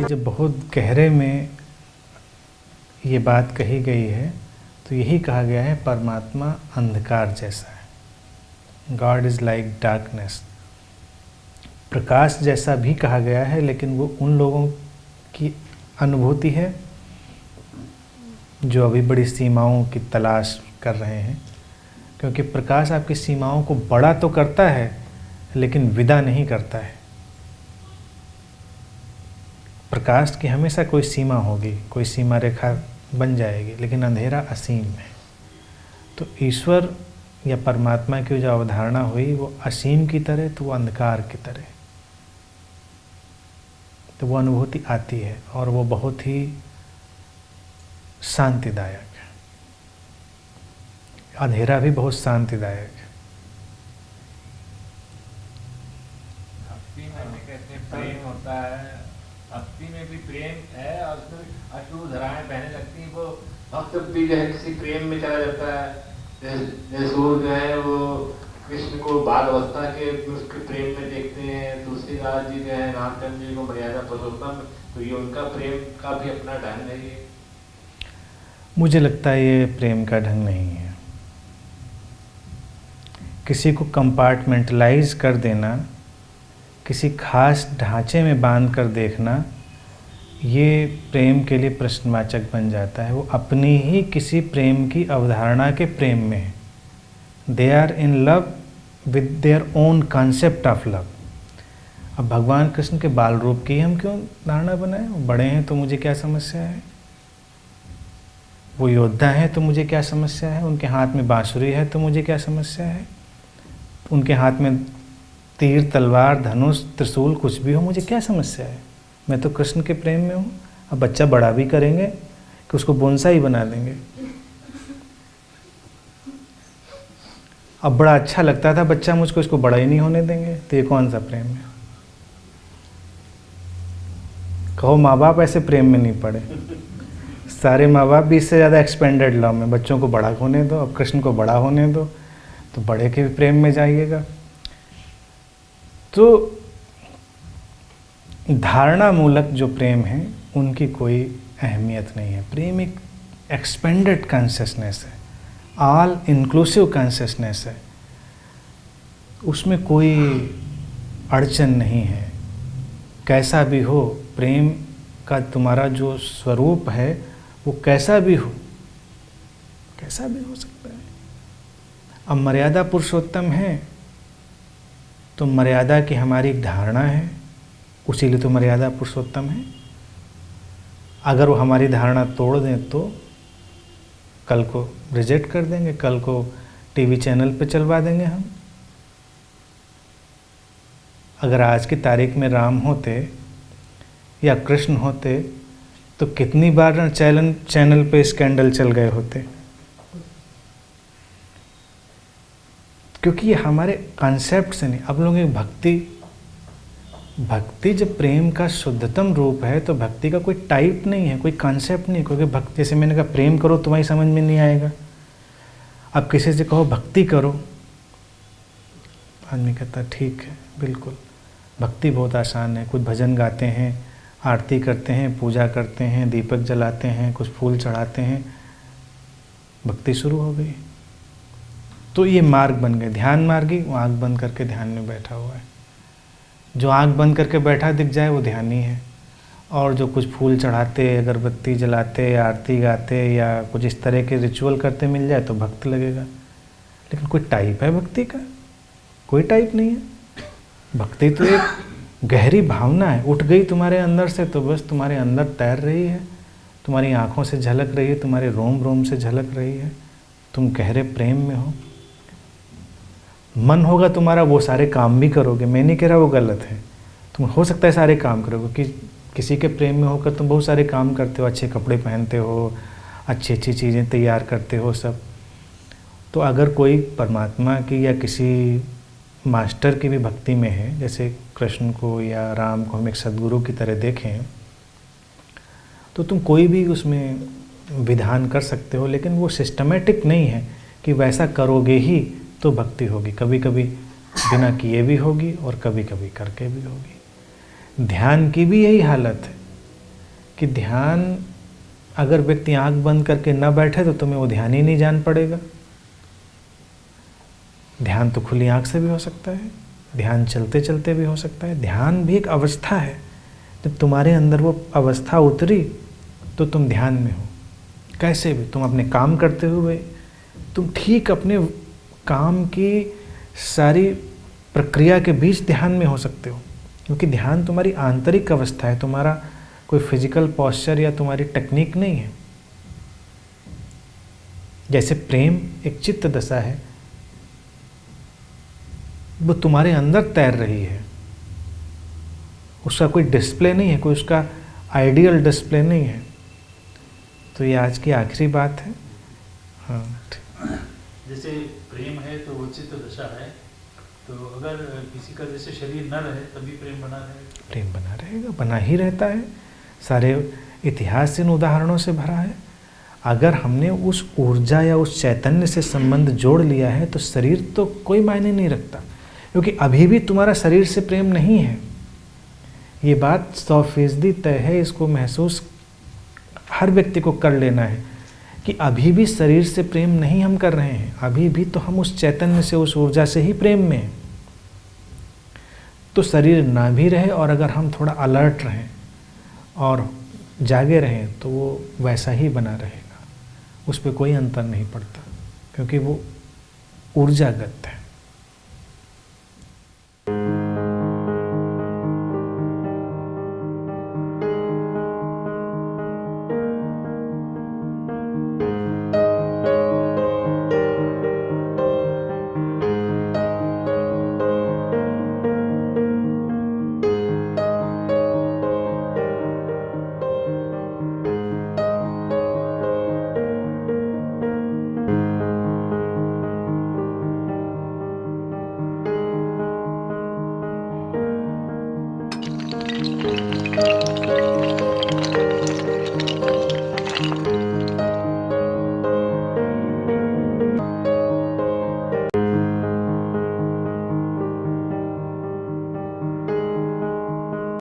जब बहुत गहरे में ये बात कही गई है तो यही कहा गया है, परमात्मा अंधकार जैसा है। God is like darkness. प्रकाश जैसा भी कहा गया है, लेकिन वो उन लोगों की अनुभूति है जो अभी बड़ी सीमाओं की तलाश कर रहे हैं, क्योंकि प्रकाश आपकी सीमाओं को बड़ा तो करता है लेकिन विदा नहीं करता है। प्रकाश की हमेशा कोई सीमा होगी, कोई सीमा रेखा बन जाएगी, लेकिन अंधेरा असीम है। तो ईश्वर या परमात्मा की जो अवधारणा हुई वो असीम की तरह, तो वो अंधकार की तरह, तो वो अनुभूति आती है और वो बहुत ही शांतिदायक है। अंधेरा भी बहुत शांतिदायक है। भक्ति में कैसे प्रेम होता है, भक्ति में भी प्रेम है और उसमें अशुभ धाराएं बहने लगती हैं। वो भक्त भी जो है किसी प्रेम में चला जाता है। जैसे सूर्य जो है वो कृष्ण को बाल अवस्था के उसके प्रेम में देखते हैं। तुलसीदास जी जो है रामचंद्र जी को मर्यादा पुरुषोत्तम, तो ये उनका प्रेम का भी अपना ढंग है। ये मुझे लगता है ये प्रेम का ढंग नहीं है। किसी को कंपार्टमेंटलाइज कर देना, किसी खास ढांचे में बांध कर देखना, ये प्रेम के लिए प्रश्नवाचक बन जाता है। वो अपनी ही किसी प्रेम की अवधारणा के प्रेम में है। They are in love with their own concept of love. अब भगवान कृष्ण के बाल रूप की हम क्यों धारणा बनाएं? वो बड़े हैं तो मुझे क्या समस्या है? वो योद्धा हैं तो मुझे क्या समस्या है? उनके हाथ में बांसुरी है तो मुझे क्या समस्या है? उनके हाथ में तीर, तलवार, धनुष, त्रिशूल कुछ भी हो, मुझे क्या समस्या है? मैं तो कृष्ण के प्रेम में हूँ। अब बच्चा बड़ा भी करेंगे कि उसको बोनसाई बना देंगे। अब बड़ा अच्छा लगता था बच्चा मुझको, इसको बड़ा ही नहीं होने देंगे, तो ये कौन सा प्रेम है? कहो माँ बाप ऐसे प्रेम में नहीं पड़े। सारे माँ बाप भी इससे ज़्यादा एक्सपेंडेड लव में, बच्चों को बड़ा होने दो, अब कृष्ण को बड़ा होने दो, तो बड़े के भी प्रेम में जाइएगा। तो धारणा मूलक जो प्रेम है उनकी कोई अहमियत नहीं है। प्रेम एक एक्सपेंडेड कॉन्शियसनेस है, ऑल इंक्लूसिव कॉन्शियसनेस है। उसमें कोई अड़चन नहीं है। कैसा भी हो, प्रेम का तुम्हारा जो स्वरूप है वो कैसा भी हो, कैसा भी हो सकता है। अब मर्यादा पुरुषोत्तम है तो मर्यादा की हमारी एक धारणा है, उसीलिए तो मर्यादा पुरुषोत्तम है। अगर वो हमारी धारणा तोड़ दें तो कल को रिजेक्ट कर देंगे, कल को टीवी चैनल पे चलवा देंगे हम। अगर आज की तारीख में राम होते या कृष्ण होते तो कितनी बार चैनल पे स्कैंडल चल गए होते, क्योंकि ये हमारे कॉन्सेप्ट से नहीं। अब लोग भक्ति जब प्रेम का शुद्धतम रूप है तो भक्ति का कोई टाइप नहीं है, कोई कॉन्सेप्ट नहीं। क्योंकि भक्ति, जैसे मैंने कहा प्रेम करो तुम्हारी समझ में नहीं आएगा। अब किसी से कहो भक्ति करो, आदमी कहता ठीक है, बिल्कुल भक्ति बहुत आसान है। कुछ भजन गाते हैं, आरती करते हैं, पूजा करते हैं, दीपक जलाते हैं, कुछ फूल चढ़ाते हैं, भक्ति शुरू हो गई। तो ये मार्ग बन गए। ध्यान मार्गी वो आँख बंद करके ध्यान में बैठा हुआ है। जो आँख बंद करके बैठा दिख जाए वो ध्यानी है। और जो कुछ फूल चढ़ाते, अगरबत्ती जलाते, आरती गाते या कुछ इस तरह के रिचुअल करते मिल जाए तो भक्त लगेगा। लेकिन कोई टाइप है भक्ति का? कोई टाइप नहीं है। भक्ति तो एक गहरी भावना है, उठ गई तुम्हारे अंदर से तो बस तुम्हारे अंदर तैर रही है, तुम्हारी आँखों से झलक रही है, तुम्हारे रोम रोम से झलक रही है। तुम गहरे प्रेम में हो। मन होगा तुम्हारा, वो सारे काम भी करोगे। मैं नहीं कह रहा वो गलत है, तुम हो सकता है सारे काम करोगे कि किसी के प्रेम में होकर तुम बहुत सारे काम करते हो, अच्छे कपड़े पहनते हो, अच्छी अच्छी चीज़ें तैयार करते हो सब। तो अगर कोई परमात्मा की या किसी मास्टर की भी भक्ति में है, जैसे कृष्ण को या राम को हम एक सद्गुरु की तरह देखें, तो तुम कोई भी उसमें विधान कर सकते हो, लेकिन वो सिस्टमेटिक नहीं है कि वैसा करोगे ही तो भक्ति होगी। कभी कभी बिना किए भी होगी और कभी कभी करके भी होगी। ध्यान की भी यही हालत है। कि ध्यान, अगर व्यक्ति आंख बंद करके न बैठे तो तुम्हें वो ध्यान ही नहीं जान पड़ेगा। ध्यान तो खुली आंख से भी हो सकता है, ध्यान चलते चलते भी हो सकता है। ध्यान भी एक अवस्था है, जब तुम्हारे अंदर वो अवस्था उतरी तो तुम ध्यान में हो। कैसे भी तुम अपने काम करते हुए, तुम ठीक अपने काम की सारी प्रक्रिया के बीच ध्यान में हो सकते हो, क्योंकि ध्यान तुम्हारी आंतरिक अवस्था है, तुम्हारा कोई फिजिकल पॉस्चर या तुम्हारी टेक्निक नहीं है। जैसे प्रेम एक चित्त दशा है, वो तुम्हारे अंदर तैर रही है, उसका कोई डिस्प्ले नहीं है, कोई उसका आइडियल डिस्प्ले नहीं है। तो ये आज की आखिरी बात है। हाँ, जैसे प्रेम है तो वो चित्त दशा है, तो अगर किसी का जैसे शरीर न रहे तभी प्रेम बना रहेगा? प्रेम बना रहेगा, बना ही रहता है। सारे इतिहास इन उदाहरणों से भरा है। अगर हमने उस ऊर्जा या उस चैतन्य से संबंध जोड़ लिया है तो शरीर तो कोई मायने नहीं रखता, क्योंकि अभी भी तुम्हारा शरीर से प्रेम नहीं है। ये बात 100% तय है, इसको महसूस हर व्यक्ति को कर लेना है कि अभी भी शरीर से प्रेम नहीं हम कर रहे हैं, अभी भी तो हम उस चैतन्य से, उस ऊर्जा से ही प्रेम में हैं। तो शरीर ना भी रहे और अगर हम थोड़ा अलर्ट रहें और जागे रहें तो वो वैसा ही बना रहेगा, उस पर कोई अंतर नहीं पड़ता, क्योंकि वो ऊर्जागत है।